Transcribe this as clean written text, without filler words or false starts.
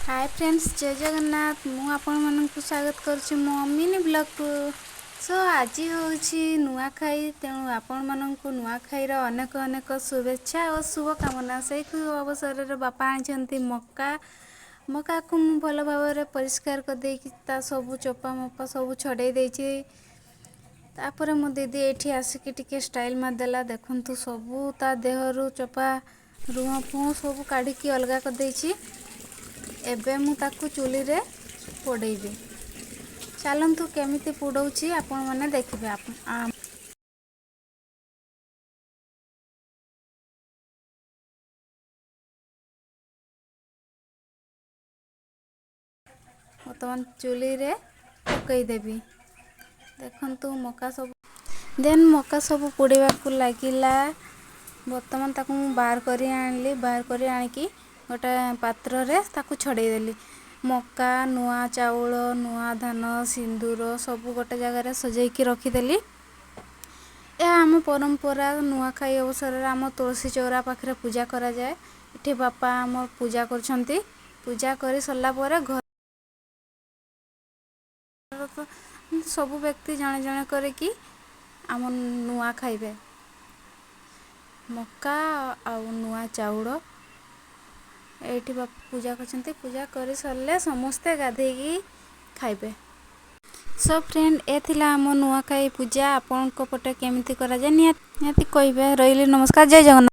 Hi friends, जय जगन्नाथ। मु आपण मानक स्वागत करुच्ची मो मिनी ब्लॉग को। सो आज हूँ नुआखाई, तेणु आपण मानक नुआखाई अनेक अनेक शुभेच्छा और शुभकामना। से अवसर में बापा आनी मक्का मक्का को मु भल भाव परिष्कार कर सब चोपा मोपा सब छड़े देछि। तापर मो दीदी एठी आसिक टिके स्टाइल मारदेला। देखंतु सबू ता देहरु चोपा रुह फुह सब काढ़ी अलगा कर देछि। एबे मु ताकू चुली रे पोड़ेबी। चलतु केमिति पोड़ौछि आपण माने देखिबे। बर्तमान चुली रे पकई देबी। देखंतु मक्का सब देन मक्का सब पोड़ेबा को लागिला। बर्तमान ताकू बाहर करी आनली। बाहर करी आनिकी गोटे पात्र रे ताकू छड़े देली। मक्का नुआ चाउल नुआ धान सिंदूर सब गोटे जगार सजाइकी रखीदेली। यह आम परंपरा। नुआखाई अवसर आम तुलसी चौरा पाखे पूजा करा जाए। इठी बापा आम पूजा करछंती। पूजा करी सरला परे घर सब व्यक्ति जणे जणे करे कि आम नुआ खाइबे। मक्का आ नुआ चाउल एठी बापा पूजा करछंती। पूजा करी सरले समस्ते गाधेकी खाइबे। सो फ्रेंड, ए थिला आम नुआखाई पूजा। आपन को पटे केमिति करा जाय निहाती कहबे। रहिली, नमस्कार, जय जगन्नाथ।